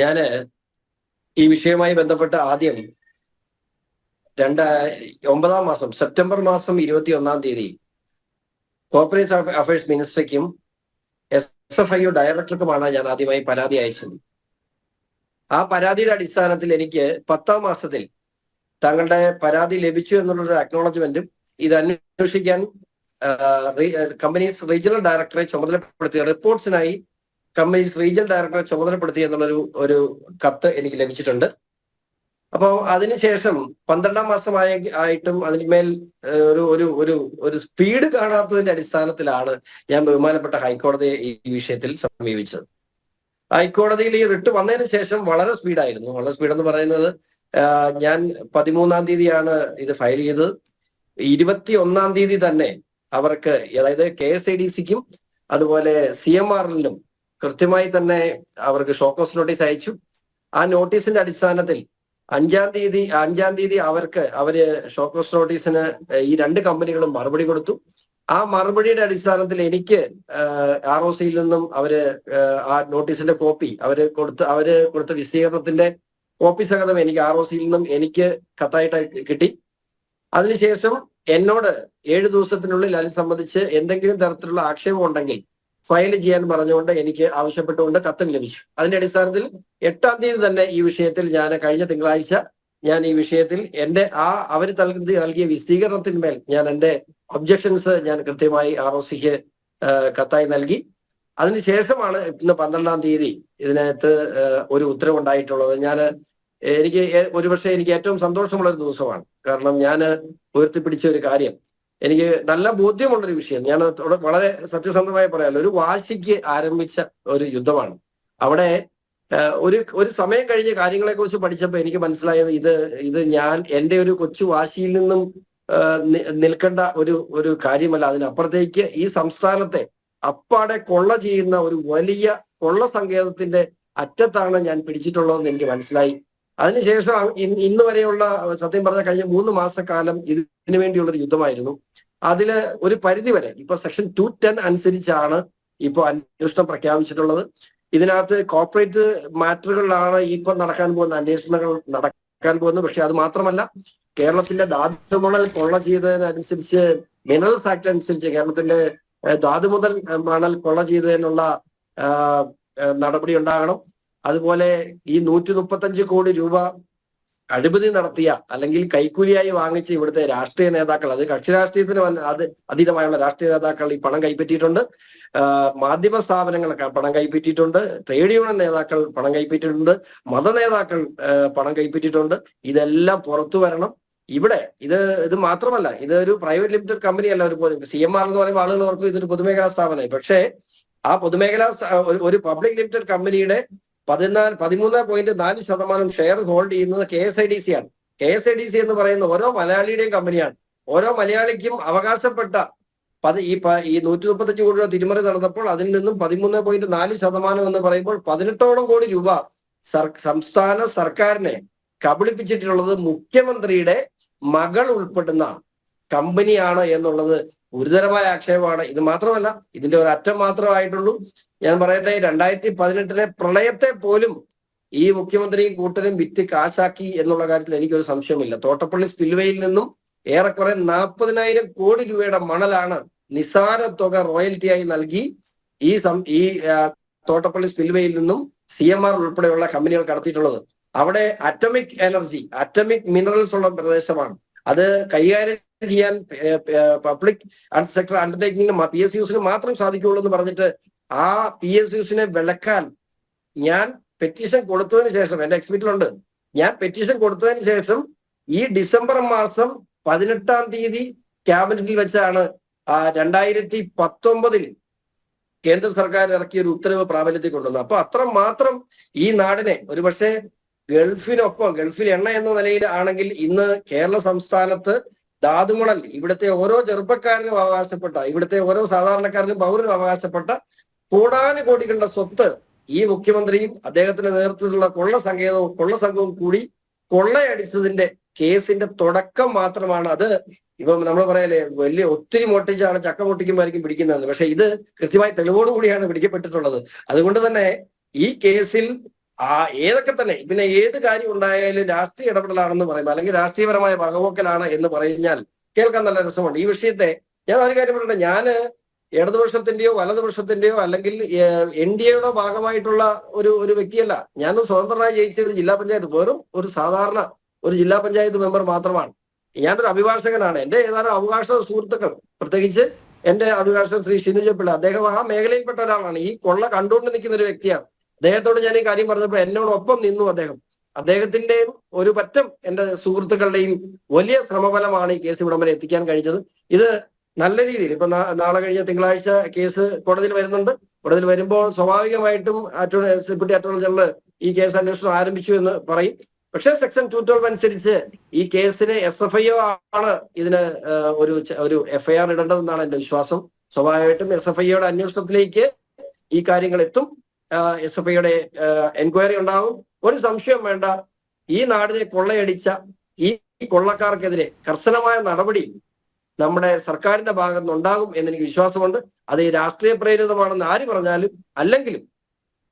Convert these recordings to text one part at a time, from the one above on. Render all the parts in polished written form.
ഞാന് ഈ വിഷയവുമായി ബന്ധപ്പെട്ട് ആദ്യം 2009 മാസം സെപ്റ്റംബർ മാസം 21 കോർപ്പറേറ്റ് അഫയേഴ്സ് മിനിസ്റ്റർക്കും SFIO ഡയറക്ടർക്കുമാണ് ഞാൻ ആദ്യമായി പരാതി അയച്ചത്. ആ പരാതിയുടെ അടിസ്ഥാനത്തിൽ എനിക്ക് 10-ാം മാസത്തിൽ താങ്കളുടെ പരാതി ലഭിച്ചു എന്നുള്ളൊരു അക്നോളജ്മെന്റും ഇത് അന്വേഷിക്കാൻ കമ്പനീസ് റീജിയണൽ ഡയറക്ടറെ ചുമതലപ്പെടുത്തിയ റിപ്പോർട്ട്സിനായി കമ്പനീസ് റീജിയണൽ ഡയറക്ടറെ ചുമതലപ്പെടുത്തി ഒരു കത്ത് എനിക്ക് ലഭിച്ചിട്ടുണ്ട്. അപ്പോൾ അതിനുശേഷം 12-ാം മാസമായിട്ടും അതിന്മേൽ ഒരു സ്പീഡ് കാണാത്തതിന്റെ അടിസ്ഥാനത്തിലാണ് ഞാൻ ബഹുമാനപ്പെട്ട ഹൈക്കോടതിയെ ഈ വിഷയത്തിൽ സമീപിച്ചത്. ഹൈക്കോടതിയിൽ ഈ റിട്ട് വന്നതിന് ശേഷം വളരെ സ്പീഡായിരുന്നു. വളരെ സ്പീഡ് എന്ന് പറയുന്നത്, ഞാൻ 13-ാം തീയതിയാണ് ഇത് ഫയൽ ചെയ്തത്. 21-ാം തീയതി തന്നെ അവർക്ക്, അതായത് KSIDCക്കും അതുപോലെ CMRLനും കൃത്യമായി തന്നെ അവർക്ക് ഷോക്കോസ് നോട്ടീസ് അയച്ചു. ആ നോട്ടീസിന്റെ അടിസ്ഥാനത്തിൽ 5-ാം തീയതി അവര് ഷോക്കോസ് നോട്ടീസിന് ഈ 2 കമ്പനികളും മറുപടി കൊടുത്തു. ആ മറുപടിയുടെ അടിസ്ഥാനത്തിൽ എനിക്ക് ROCയിൽ നിന്നും ആ നോട്ടീസിന്റെ കോപ്പി അവര് കൊടുത്ത വിശദീകരണത്തിന്റെ കോപ്പി സഹിതം എനിക്ക് ROCയിൽ നിന്നും എനിക്ക് കത്തായിട്ട് കിട്ടി. അതിനുശേഷം എന്നോട് 7 ദിവസത്തിനുള്ളിൽ അതിൽ സംബന്ധിച്ച് എന്തെങ്കിലും തരത്തിലുള്ള ആക്ഷേപം ഉണ്ടെങ്കിൽ ഫയൽ ചെയ്യാൻ പറഞ്ഞുകൊണ്ട് എനിക്ക് ആവശ്യപ്പെട്ടുകൊണ്ട് കത്തും ലഭിച്ചു. അതിന്റെ അടിസ്ഥാനത്തിൽ 8-ാം തീയതി തന്നെ ഈ വിഷയത്തിൽ കഴിഞ്ഞ തിങ്കളാഴ്ച ഈ വിഷയത്തിൽ അവർ നൽകിയ വിശദീകരണത്തിന്മേൽ എന്റെ ഒബ്ജക്ഷൻസ് ഞാൻ ROCക്ക് കത്തായി നൽകി. അതിനുശേഷമാണ് ഇന്ന് 12-ാം തീയതി ഇതിനകത്ത് ഒരു ഉത്തരവുണ്ടായിട്ടുള്ളത്. എനിക്ക് ഏറ്റവും സന്തോഷമുള്ള ഒരു ദിവസമാണ്. കാരണം ഞാൻ ഉയർത്തിപ്പിടിച്ച ഒരു കാര്യം, എനിക്ക് നല്ല ബോധ്യമുള്ളൊരു വിഷയം, ഞാൻ വളരെ സത്യസന്ധമായി പറയാമല്ലോ, ഒരു വാശിക്ക് ആരംഭിച്ച ഒരു യുദ്ധമാണ്. അവിടെ ഒരു സമയം കഴിഞ്ഞ് കാര്യങ്ങളെ കുറിച്ച് പഠിച്ചപ്പോൾ എനിക്ക് മനസ്സിലായത് ഇത് ഞാൻ എൻ്റെ ഒരു കൊച്ചു വാശിയിൽ നിന്നും നിൽക്കേണ്ട ഒരു കാര്യമല്ല. അതിനപ്പുറത്തേക്ക് ഈ സംസ്ഥാനത്തെ അപ്പാടെ കൊള്ള ചെയ്യുന്ന ഒരു വലിയ കൊള്ള സങ്കേതത്തിന്റെ അറ്റത്താണ് ഞാൻ പിടിച്ചിട്ടുള്ളതെന്ന് എനിക്ക് മനസ്സിലായി. അതിനുശേഷം ഇന്ന് വരെയുള്ള, സത്യം പറഞ്ഞാൽ കഴിഞ്ഞ 3 മാസക്കാലം ഇതിനു വേണ്ടിയുള്ളൊരു യുദ്ധമായിരുന്നു. അതില് ഒരു പരിധിവരെ ഇപ്പൊ സെക്ഷൻ 210 അനുസരിച്ചാണ് ഇപ്പൊ അന്വേഷണം പ്രഖ്യാപിച്ചിട്ടുള്ളത്. ഇതിനകത്ത് കോർപ്പറേറ്റ് മാറ്ററുകളിലാണ് ഇപ്പൊ നടക്കാൻ പോകുന്ന അന്വേഷണങ്ങൾ നടക്കാൻ പോകുന്നത്. പക്ഷെ അത് മാത്രമല്ല, കേരളത്തിന്റെ ധാതുമണൽ കൊള്ള ചെയ്തതിനനുസരിച്ച്, മിനറൽസ് ആക്ട് അനുസരിച്ച് കേരളത്തിന്റെ ധാതുമുതൽ മണൽ കൊള്ള ചെയ്തതിനുള്ള നടപടി ഉണ്ടാകണം. അതുപോലെ ഈ 135 കോടി രൂപ അഴിമതി നടത്തിയ അല്ലെങ്കിൽ കൈക്കൂലിയായി വാങ്ങിച്ച ഇവിടുത്തെ രാഷ്ട്രീയ നേതാക്കൾ, അത് കക്ഷി രാഷ്ട്രീയത്തിന് അതീതമായുള്ള രാഷ്ട്രീയ നേതാക്കൾ ഈ പണം കൈപ്പറ്റിയിട്ടുണ്ട്. മാധ്യമ സ്ഥാപനങ്ങൾ പണം കൈപ്പറ്റിയിട്ടുണ്ട്. ട്രേഡ് യൂണിയൻ നേതാക്കൾ പണം കൈപ്പറ്റിയിട്ടുണ്ട്. മത നേതാക്കൾ പണം കൈപ്പറ്റിയിട്ടുണ്ട്. ഇതെല്ലാം പുറത്തു വരണം. ഇവിടെ ഇത് മാത്രമല്ല, ഇതൊരു പ്രൈവറ്റ് ലിമിറ്റഡ് കമ്പനി അല്ല. CMR എന്ന് പറയുമ്പോൾ ആളുകൾ ഓർക്കും ഇതൊരു പൊതുമേഖലാ സ്ഥാപനമായി. പക്ഷേ ആ പൊതുമേഖലാ ഒരു പബ്ലിക് ലിമിറ്റഡ് കമ്പനിയുടെ 13.4% ഷെയർ ഹോൾഡ് ചെയ്യുന്നത് KSIDC ആണ്. KSIDC എന്ന് പറയുന്ന ഓരോ മലയാളിയുടെയും കമ്പനിയാണ്. ഓരോ മലയാളിക്കും അവകാശപ്പെട്ട ഈ 135 കോടി രൂപ തിരിമറി നടന്നപ്പോൾ അതിൽ നിന്നും 13.4% എന്ന് പറയുമ്പോൾ 18ഓളം കോടി രൂപ സംസ്ഥാന സർക്കാരിനെ കബളിപ്പിച്ചിട്ടുള്ളത് മുഖ്യമന്ത്രിയുടെ മകൾ ഉൾപ്പെടുന്ന കമ്പനിയാണ് എന്നുള്ളത് ഗുരുതരമായ ആക്ഷേപമാണ്. ഇത് മാത്രമല്ല, ഇതിന്റെ ഒരു അറ്റം മാത്രമായിട്ടുള്ളൂ. ഞാൻ പറയട്ടെ, 2018 പ്രളയത്തെ പോലും ഈ മുഖ്യമന്ത്രിയും കൂട്ടരും വിറ്റ് കാശാക്കി എന്നുള്ള കാര്യത്തിൽ എനിക്കൊരു സംശയമില്ല. തോട്ടപ്പള്ളി സ്പിൽവേയിൽ നിന്നും ഏറെക്കുറെ 40,000 കോടി രൂപയുടെ മണലാണ് നിസ്സാര തുക റോയൽറ്റിയായി നൽകി ഈ തോട്ടപ്പള്ളി സ്പിൽവേയിൽ നിന്നും CMR ഉൾപ്പെടെയുള്ള കമ്പനികൾ കടത്തിയിട്ടുള്ളത്. അവിടെ അറ്റോമിക് മിനറൽസ് ഉള്ള പ്രദേശമാണ്. അത് കൈകാര്യം ചെയ്യാൻ പബ്ലിക് സെക്ടർ അണ്ടർടേക്കിംഗിനും PSUസിന് മാത്രം സാധിക്കുകയുള്ളൂ എന്ന് പറഞ്ഞിട്ട് ആ PSUസിനെ വിലക്കാൻ ഞാൻ പെറ്റീഷൻ കൊടുത്തതിന് ശേഷം, എന്റെ എക്സ്പീറ്റിലുണ്ട്, ഞാൻ പെറ്റീഷൻ കൊടുത്തതിന് ശേഷം ഈ ഡിസംബർ മാസം 18-ാം തീയതി ക്യാബിനറ്റിൽ വെച്ചാണ് 2019 കേന്ദ്ര സർക്കാർ ഇറക്കിയ ഒരു ഉത്തരവ് പ്രാബല്യത്തിൽ കൊണ്ടുവന്നത്. അപ്പൊ അത്രമാത്രം ഈ നാടിനെ, ഒരുപക്ഷെ ഗൾഫിൽ എണ്ണ എന്ന നിലയിൽ ആണെങ്കിൽ ഇന്ന് കേരള സംസ്ഥാനത്ത് ധാതുമണൽ ഇവിടുത്തെ ഓരോ ചെറുപ്പക്കാരനും അവകാശപ്പെട്ട, ഇവിടുത്തെ ഓരോ സാധാരണക്കാരനും പൗരനും അവകാശപ്പെട്ട കോടാനുകോടികളുടെ സ്വത്ത് ഈ മുഖ്യമന്ത്രിയും അദ്ദേഹത്തിന്റെ നേതൃത്വത്തിലുള്ള കൊള്ള സംഘവും കൂടി കൊള്ളയടിച്ചതിന്റെ കേസിന്റെ തുടക്കം മാത്രമാണ്. അത് ഇപ്പം നമ്മൾ പറയല്ലേ, ഒത്തിരി മോട്ടിച്ചാണ് ചക്ക പൊട്ടിക്കുമ്പോഴായിരിക്കും പിടിക്കുന്നതെന്ന്. പക്ഷെ ഇത് കൃത്യമായി തെളിവോടുകൂടിയാണ് പിടിക്കപ്പെട്ടിട്ടുള്ളത്. അതുകൊണ്ട് തന്നെ ഈ കേസിൽ ഏതൊക്കെ തന്നെ പിന്നെ ഏത് കാര്യം ഉണ്ടായാലും രാഷ്ട്രീയ ഇടപെടലാണെന്ന് പറയുമ്പോൾ അല്ലെങ്കിൽ രാഷ്ട്രീയപരമായ വകവെക്കലാണ് എന്ന് പറഞ്ഞാൽ കേൾക്കാൻ നല്ല രസമുണ്ട്. ഈ വിഷയത്തെ ഞാൻ ഒരു കാര്യം പറയട്ടെ, ഞാന് ഇടതുപക്ഷത്തിന്റെയോ വലതുപക്ഷത്തിന്റെയോ അല്ലെങ്കിൽ NDAയുടെ ഭാഗമായിട്ടുള്ള ഒരു വ്യക്തിയല്ല. ഞാൻ സ്വതന്ത്രമായി ജയിച്ച ഒരു ജില്ലാ പഞ്ചായത്ത്, വെറും ഒരു സാധാരണ ഒരു ജില്ലാ പഞ്ചായത്ത് മെമ്പർ മാത്രമാണ്. ഞാനൊരു അഭിഭാഷകനാണ്. എന്റെ ഏതാനും അവകാശ സുഹൃത്തുക്കൾ, പ്രത്യേകിച്ച് എന്റെ അഭിഭാഷകൻ ശ്രീ ഷിനുജ പിള്ള, അദ്ദേഹം ആ മേഖലയിൽപ്പെട്ട ഒരാളാണ്. ഈ കൊള്ള കണ്ടുകൊണ്ട് നിൽക്കുന്ന ഒരു വ്യക്തിയാണ്. അദ്ദേഹത്തോട് ഞാൻ ഈ കാര്യം പറഞ്ഞപ്പോൾ എന്നോടൊപ്പം നിന്നു അദ്ദേഹം. അദ്ദേഹത്തിന്റെയും ഒരു പറ്റം എന്റെ സുഹൃത്തുക്കളുടെയും വലിയ ശ്രമഫലമാണ് ഈ കേസ് ഇവിടം വരെ എത്തിക്കാൻ കഴിഞ്ഞത്. ഇത് നല്ല രീതിയിൽ ഇപ്പൊ നാളെ കഴിഞ്ഞ തിങ്കളാഴ്ച കേസ് കോടതിയിൽ വരുന്നുണ്ട്. കോടതിയിൽ വരുമ്പോൾ സ്വാഭാവികമായിട്ടും ഡെപ്യൂട്ടി അറ്റോർണി ജനറൽ ഈ കേസ് അന്വേഷണം ആരംഭിച്ചു എന്ന് പറയും. പക്ഷേ സെക്ഷൻ 212 അനുസരിച്ച് ഈ കേസിന് SFIO ആണ് ഇതിന് ഒരു FIR ഇടേണ്ടതെന്നാണ് എന്റെ വിശ്വാസം. സ്വാഭാവികമായിട്ടും SFIOയുടെ അന്വേഷണത്തിലേക്ക് ഈ കാര്യങ്ങൾ എത്തും. SFIOയുടെ എൻക്വയറി ഉണ്ടാവും. ഒരു സംശയം വേണ്ട, ഈ നാടിനെ കൊള്ളയടിച്ച ഈ കൊള്ളക്കാർക്കെതിരെ കർശനമായ നടപടി നമ്മുടെ സർക്കാരിന്റെ ഭാഗത്ത് നിന്നുണ്ടാകും എന്നെനിക്ക് വിശ്വാസമുണ്ട്. അത് ഈ രാഷ്ട്രീയ പ്രേരിതമാണെന്ന് ആര് പറഞ്ഞാലും അല്ലെങ്കിലും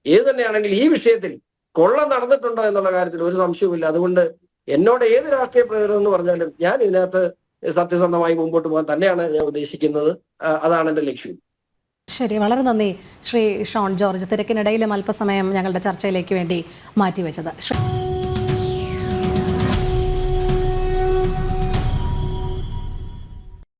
ഏത് തന്നെയാണെങ്കിലും ഈ വിഷയത്തിൽ കൊള്ള നടന്നിട്ടുണ്ടോ എന്നുള്ള കാര്യത്തിൽ ഒരു സംശയവുമില്ല. അതുകൊണ്ട് എന്നോട് ഏത് രാഷ്ട്രീയ പ്രേരിതം എന്ന് പറഞ്ഞാലും ഞാൻ ഇതിനകത്ത് സത്യസന്ധമായി മുമ്പോട്ട് പോകാൻ തന്നെയാണ് ഞാൻ ഉദ്ദേശിക്കുന്നത്. അതാണ് എന്റെ ലക്ഷ്യം. ശരി, വളരെ നന്ദി ശ്രീ ഷോൺ ജോർജ്. തിരക്കിനിടയിലും അല്പസമയം ഞങ്ങളുടെ ചർച്ചയിലേക്ക് വേണ്ടി മാറ്റിവെച്ചത്.